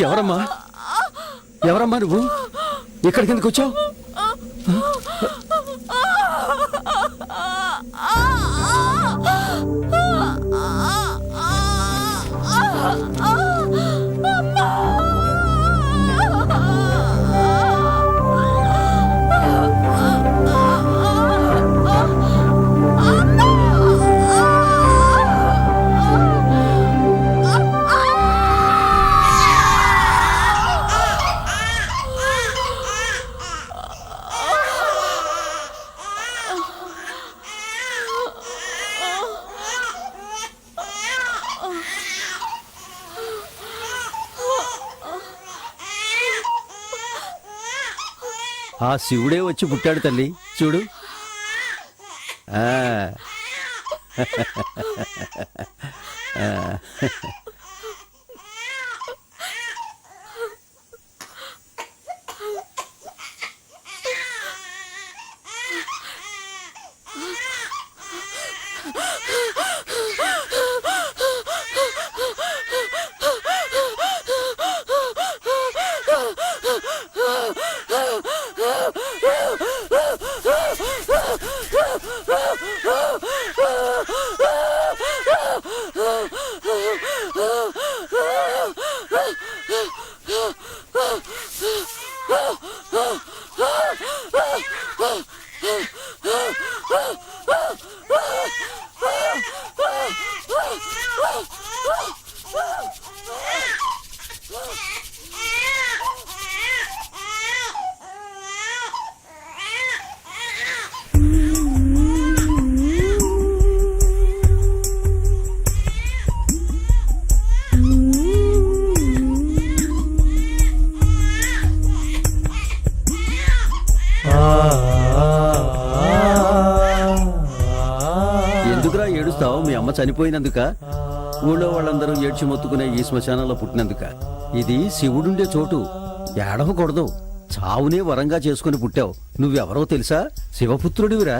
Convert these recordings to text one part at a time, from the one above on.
ఎవరమ్మా ఎవరమ్మా నువ్వు ఇక్కడికి ఎందుకు వచ్చావు? ఆ శివుడే వచ్చి పుట్టాడు తల్లి, చూడు. ఎందుకురా ఏడుస్తావు? మీ అమ్మ చనిపోయినందుక? ఊళ్ళో వాళ్ళందరూ ఏడ్చి మొత్తుకునే ఈ శ్మశానంలో పుట్టినందుక? ఇది శివుడుండే చోటు, ఏడవకూడదు. చావునే వరంగా చేసుకుని పుట్టావు. నువ్వెవరో తెలుసా? శివపుత్రుడివిరా.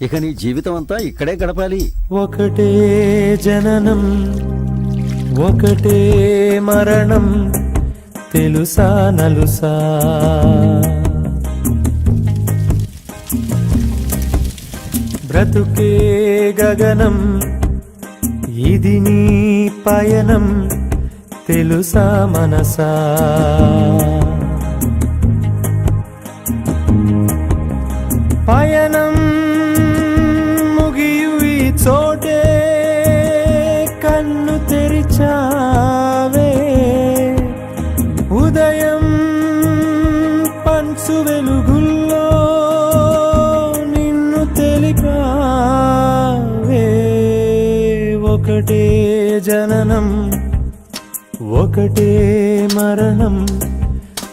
ఇక నీ జీవితం అంతా ఇక్కడే గడపాలి. ఒకటే జననం ఒకటే మరణం, తెలుసా నలుసా? బ్రతుకే గగనం, ఇది నీ పయనం, తెలుసా మనసా? పయనం ముగియు ఈ చోటే, కన్ను తెరిచావే. ఉదయం పంచు వెలుగుల్లో నిన్ను తెలిపావే. ఒకటే జననం ఒకటే మరణం,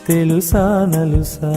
తెలుసా నలుసా?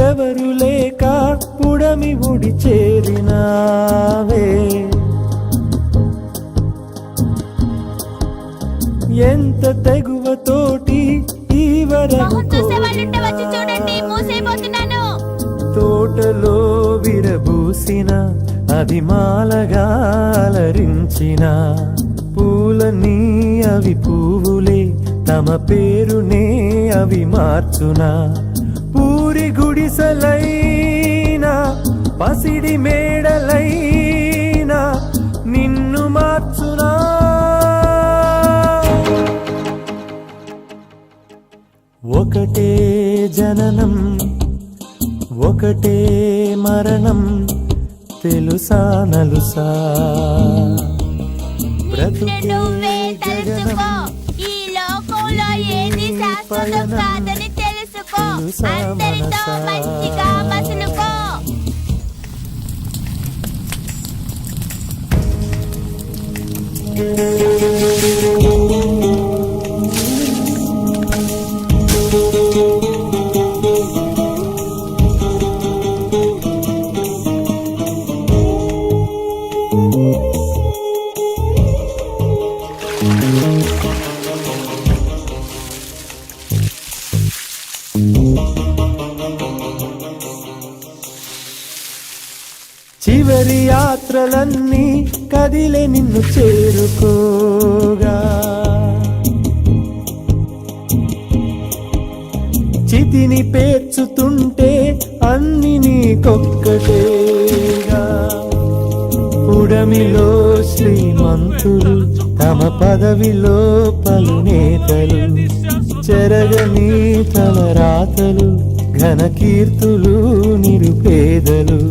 ఎవరు లేక పుడమి ఉడి చేరినావే. ఎంత తెగువతోటి ఈ వరకు తోటలో విరబూసిన అభిమాలగా అలరించిన పూలన్నీ అవి పువ్వులే, తమ పేరునే అవి మార్చునా. పూరి గుడిసెలైనా పసిడి మేడలైనా నిన్ను మార్చునా. ఒకటే జననం ఒకటే మరణం, తెలుసా నలుసా? బ్రతుకే జగనం, ఈ లోకంలో ఏది శాశ్వతం కాదని తెలుసుకో. అందరితో మంచిగా మసులుకో. చివరి యాత్రలన్నీ కదిలే నిన్ను చేరుకోగా, చితిని పేర్చుతుంటే అన్ని నీకొక్కటేగా. పుడమిలో శ్రీమంతులు తమ పదవిలో పలు నేతలు, చెరగని తలరాతలు ఘన కీర్తులు నిరుపేదలు.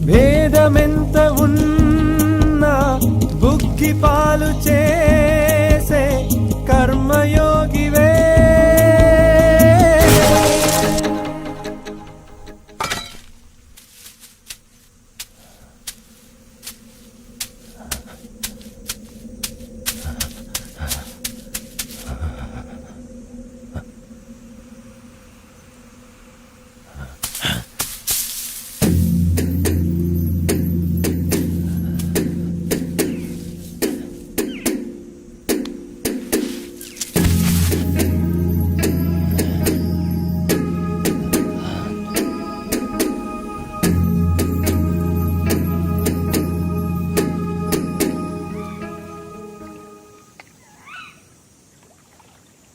భేదమెంత ఉన్నా బుక్కి పాలు చేసే కర్మయోగివే.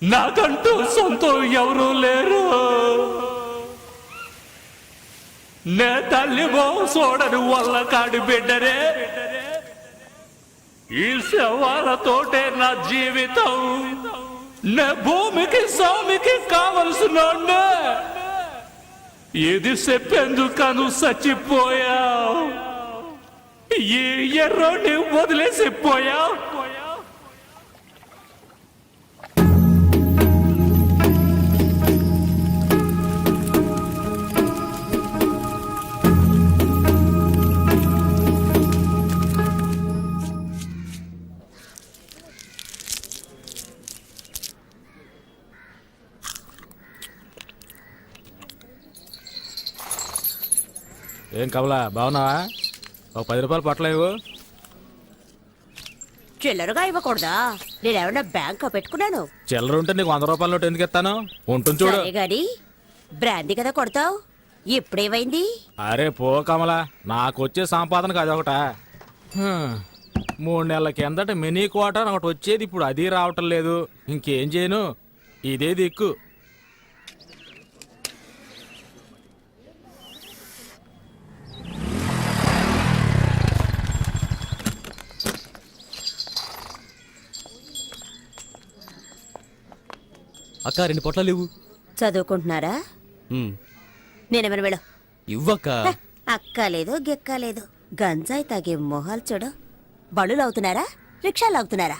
నాకంటూ సొంతం ఎవరూ లేరు. నే తల్లి చూడని వల్ల కాడి బిడ్డరే. ఈ శవాలతోటే నా జీవితం. నే భూమికి స్వామికి కావలసిన ఇది చెప్పేందుకను చచ్చిపోయా. ఈ ఎర్రోని వదిలేసిపోయా. ఏం కమలా, బాగున్నావా? ఒక 10 రూపాయలు పట్టలేవు? చిల్లరగా ఇవ్వకూడదా? నేనేమన్నా బ్యాంక్ పెట్టుకున్నాను? చిల్లర ఉంటే నీకు 100 రూపాయల నోటు ఎందుకు ఇస్తాను? ఉంటుంది చూడు. గాని బ్రాందీ కదా కొడతావు, ఇప్పుడేమైంది? అరే పో కమలా, నాకు వచ్చే సంపాదనకు అదొకట. 3 నెలల కిందట మినీ క్వార్టర్ ఒకటి వచ్చేది, ఇప్పుడు అది రావటం లేదు. ఇంకేం చేయను, ఇదే దిక్కు. అక్క 2 పొట్లాలు ఇవ్వు. చదువుకుంటున్నారా? నేనేమన్నా వెళ్ళ ఇవ్వక్క. అక్కలేదు గిక్కలేదు, గంజాయి తాగే మొహాలు చూడు. బళ్ళు అవుతున్నారా, రిక్షాలు అవుతున్నారా?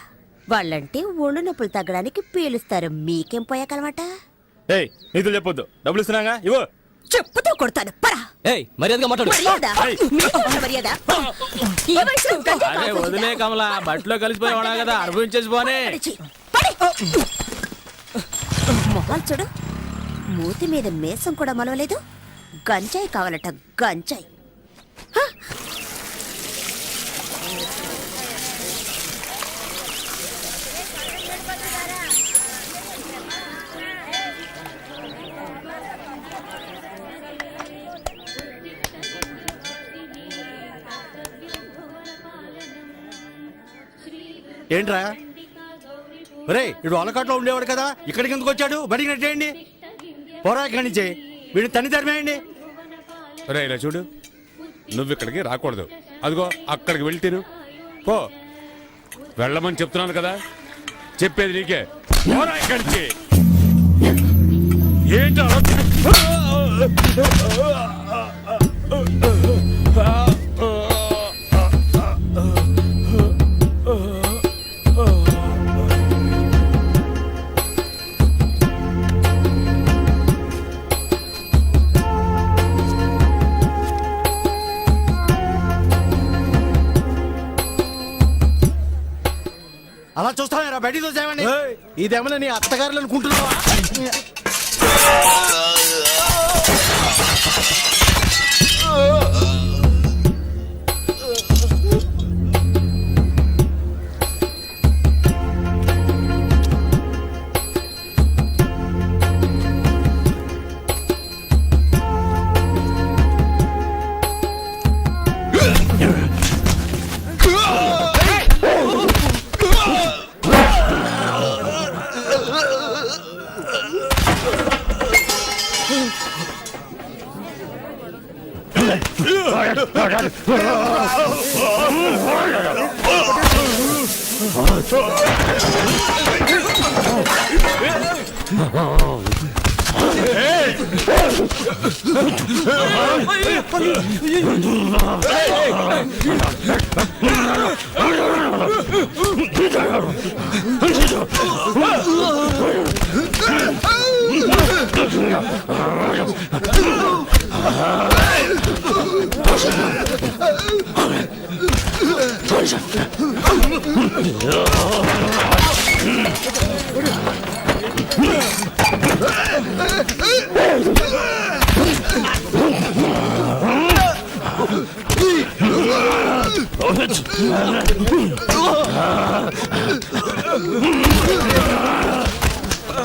వాళ్ళంటే ఒళ్ళు నొప్పులు తగ్గడానికి పీలుస్తారు. మీకేం పోయాకలమాట? ఏయ్ నీతులు చెప్పొద్దు, డబ్బులు ఇస్తున్నాగా ఇవ్వు. చెప్పుతో కొడతాను పరా. ఏయ్ మర్యాదగా మాట్లాడు. మర్యాద? మీకు మర్యాద? ఈ వయసులో గంజాయి అరే తాగుతుందా? వదిలే కమలా, బట్టలో కలిసిపోయి ఉన్నా కదా, అనుభవించేసి పోనే. పడిచి, పడి. మొహాలు చూడు, మూతి మీద మేసం కూడా మలవలేదు. గంజాయి కావాలట, గంజాయి. హ! ఏంట్రా రే, ఇడు అలకాట్లో ఉండేవాడు కదా, ఇక్కడికి ఎందుకు వచ్చాడు? బడికి నెట్టేయండి, పోరా ఇక్కడి నుంచి. వీడిని తన్ని తరిమేయండి. రే ఇలా చూడు, నువ్వు ఇక్కడికి రాకూడదు. అదిగో అక్కడికి వెళ్ళి తిను పో. వెళ్ళమని చెప్తున్నాను కదా, చెప్పేది నీకే. పోరా ఇక్కడి నుంచి. ఏంటి అలా అలా చూస్తారా బయటికి చూసామండి. ఇదేమన్నా నీ అత్తగారులు అనుకుంటున్నావా?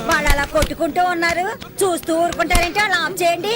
వాళ్ళు అలా కొట్టుకుంటూ ఉన్నారు, చూస్తూ ఊరుకుంటారంటే అలా ఆఫ్ చేయండి.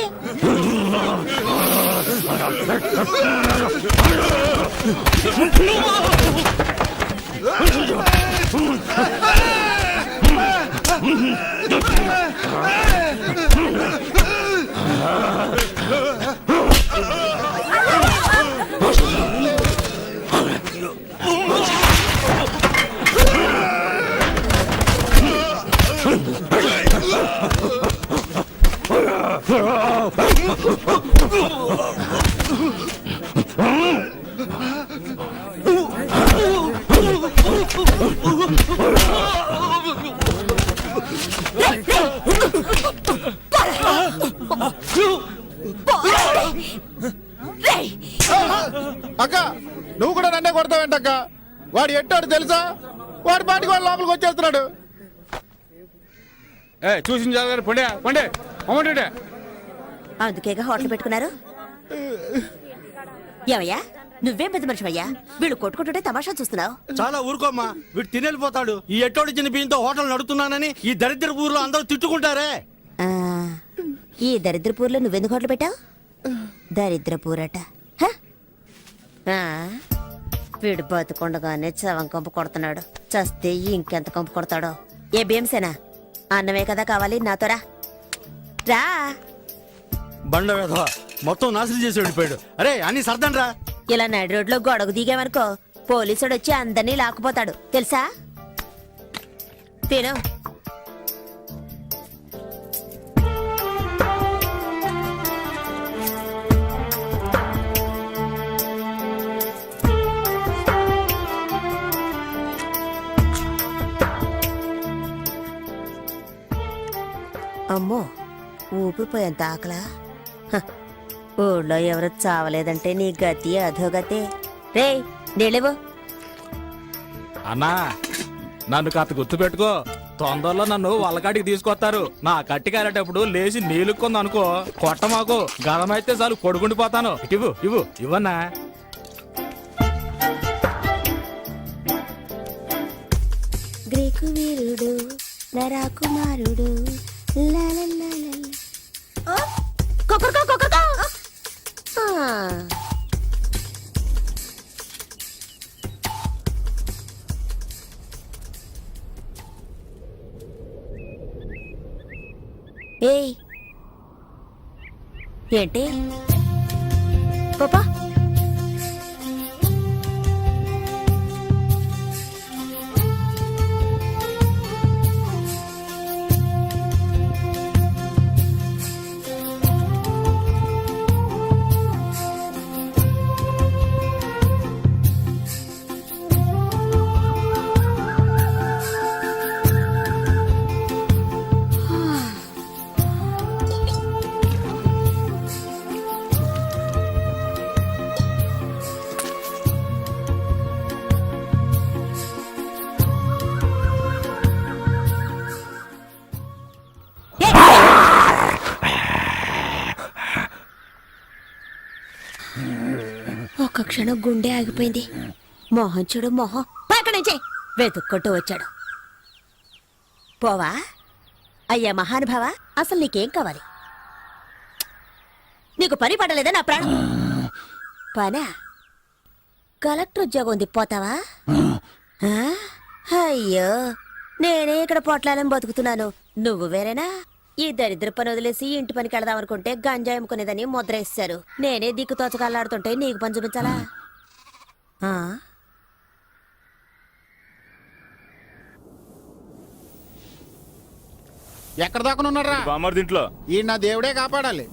అక్క నువ్వు కూడా నన్నే కొడతావేంటక్క? వాడు ఎట్టాడు తెలుసా? వాడి పాటికి వాడు లోపలికి వచ్చేస్తున్నాడు. చూసిన జాగ్రత్త పండే పండే అమ్మంటే అందుకేగా హోటల్ పెట్టుకున్నారు. ఏమయ్యా, నువ్వేం పెద్ద మనిషివయ్యా, వీళ్ళు కొట్టుకుంటుంటే తమాషా చూస్తున్నావు. చాలా ఊరుకోమ్మా, వీడు తినేళ్ళిపోతాడు. ఈ ఎట్టోడు ఇచ్చిన బియ్యంతో హోటల్ నడుపుతున్నానని ఈ దరిద్ర ఊర్లో అందరూ తిట్టుకుంటారే. ఆ, ఈ దరిద్రపూర్లో నువ్వెందుకు హోటల్ పెట్టావు? దరిద్రపూరట. హ? ఆ, వీడు బతుకుండగానే చవం కంపు కొడుతున్నాడు, చస్తే ఇంకెంత కంపు కొడతాడో. ఏ భీమసేనా, అన్నమే కదా కావాలి, నాతో రా. రా. బండ వేధవ మొత్తం నాశనం చేసి వెళ్ళిపోయాడు. అరే అన్ని సర్దండ్రా. ఇలా నడి రోడ్లో గొడవ దిగామనుకో, పోలీసుడు వచ్చి అందరినీ లాక్కుపోతాడు తెలుసా. తిను. అమ్మో, ఊపిరిపోయేంత ఆకలా. హ, ఊళ్ళో ఎవరు చావలేదంటే నీ గతి అధోగతే. రే నీళ్ళేవో. అన్నా, నన్ను కాస్త గుర్తు పెట్టుకో, తొందరలో నన్ను వాళ్ళకాడికి తీసుకొస్తారు. నా కట్టి కారేటప్పుడు లేచి నీళ్ళుకుంది అనుకో, కొట్ట మాకు గదమైతే చాలు కొడుకుండిపోతాను. ఇవ్వు ఇవ్వు ఇవ్వన్నా. గ్రీకు వీరుడు నరాకుమారుడు. ఏయ్ ఏంటి పాపా? ఒక్క క్షణం గుండె ఆగిపోయింది. మొహం చూడు మొహం. పక్క నుంచే వెతుక్కుంటూ వచ్చాడు. పోవా? అయ్యా మహానుభావ, అసలు నీకేం కావాలి? నీకు పని పడలేదా నా ప్రాణం? పనా? కలెక్టర్ ఉద్యోగం ఉంది, పోతావా? ఆ? అయ్యో, నేనే ఇక్కడ పొట్లాలని బతుకుతున్నాను, నువ్వు వేరేనా? ఈ దరిద్ర పని వదిలేసి ఇంటి పనికి వెళదాం అనుకుంటే గంజాయి అమ్ముకునేదని ముద్ర వేస్తారు. నేనే దిక్కు తోచకల్లాడుతుంటే నీకు పని చూపించాలా? ఆ? ఎక్కడ దాకా ఉన్నారా? బామ్మర్ది ఇంట్లో. ఈ నా దేవుడే కాపాడాలి.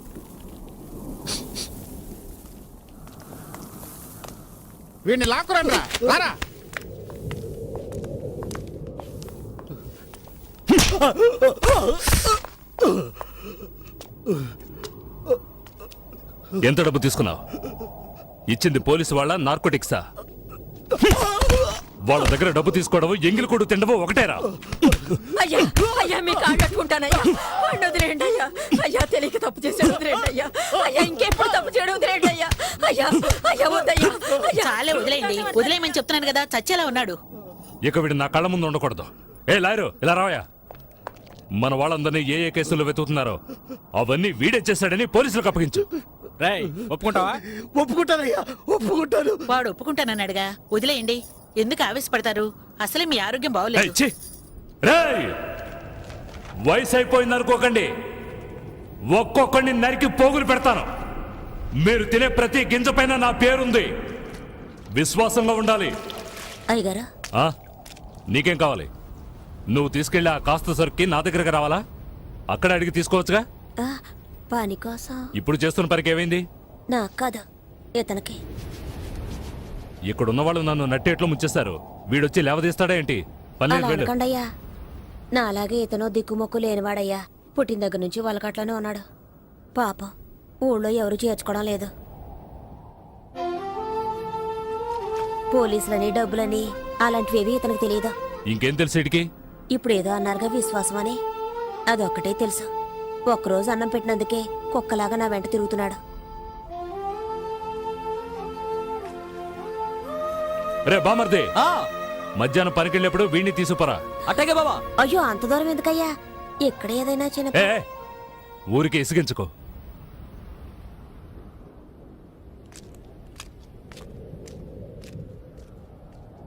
వీడిని లాక్కురండి రారా. ఎంత డబ్బు తీసుకున్నావు? ఇచ్చింది పోలీసు వాళ్ళ, నార్కోటిక్సా? వాళ్ళ దగ్గర డబ్బు తీసుకోవడం, ఎంగిలి కొడు తినడం ఒకటేరా? అయ్యా అయ్యా మీకు ఆగట్టుకుంటానయ్యా, వదిలేండి అయ్యా. అయ్యా తెలియక తప్పు చేసాడు, వదిలేండి అయ్యా. అయ్యా ఇంకెప్పుడు తప్పు చేయడం, వదిలేండి అయ్యా. అయ్యా అయ్యా వద్దయ్యా. చాలే వదిలేయండి, వదిలేయమని చెప్తున్నాను కదా, చచ్చేలా ఉన్నాడు. ఇక వీడు నా కళ్ళ ముందు ఉండకూడదు. ఏ లాయరు, ఇలా రావయా. మన వాళ్ళందరినీ ఏ ఏ కేసుల్లో వెతుకుతున్నారో అవన్నీ వీడే చేశాడని పోలీసులకు అప్పగించు. రేయ్, ఒప్పుకుంటావా? ఒప్పుకుంటానయ్యా, ఒప్పుకుంటాను. వాడు ఒప్పుకుంటానన్నాడుగా, వదిలేయండి. ఎందుకు ఆవేశపడతారు? అసలే మీ ఆరోగ్యం ఏయ్, బాగోలేదు. ఛీ! రేయ్, వయసు అయిపోయింది అనుకోకండి, ఒక్కొక్కడిని నరికి పోగులు పెడతాను. మీరు తినే ప్రతి గింజ పైన నా పేరుంది. విశ్వాసంగా ఉండాలి. అయ్యగారు, ఆ? నీకేం కావాలి? నువ్వు తీసుకెళ్ళి ఆ కాస్త సరుక్కి నా దగ్గరకు రావాలా? అక్కడ అడిగి తీసుకోవచ్చుగా. ఆ, పని కోసం ఇప్పుడు చేస్తున్న పనికి ఏమైంది? నాకు కాదు, ఇతనికి. ఇక్కడున్న వాళ్ళు నన్ను నట్టేట్లో ముంచేస్తారు. వీడొచ్చి లేవదీస్తాడా ఏంటి? పని అలా అనకండయ్యా, నా అలాగే ఇతను దిక్కుమొక్కు లేనివాడయ్యా. పుట్టిన దగ్గర నుంచి వాళ్ళకట్లోనే ఉన్నాడు. పాపం ఊళ్ళో ఎవరు చేర్చుకోవడం లేదు. పోలీసులని, డబ్బులని అలాంటివేవి ఇతనికి తెలియదు. ఇంకేం తెలుసు వీడికి? ఇప్పుడు ఏదో అన్నారుగా విశ్వాసం అని, అదొక్కటే తెలుసు. ఒక్కరోజు అన్నం పెట్టినందుకే కుక్కలాగా నా వెంట తిరుగుతున్నాడు. రే బామర్దే, ఆ, మధ్యాహ్నం పనికెళ్ళినప్పుడు వీడిని తీసుకుపోరా. అట్టాగే బావా. అయ్యో అంత దూరం ఎందుకయ్యా? ఇక్కడ ఏదైనా చిన్న ఏ ఊరికి ఇసిగించుకో.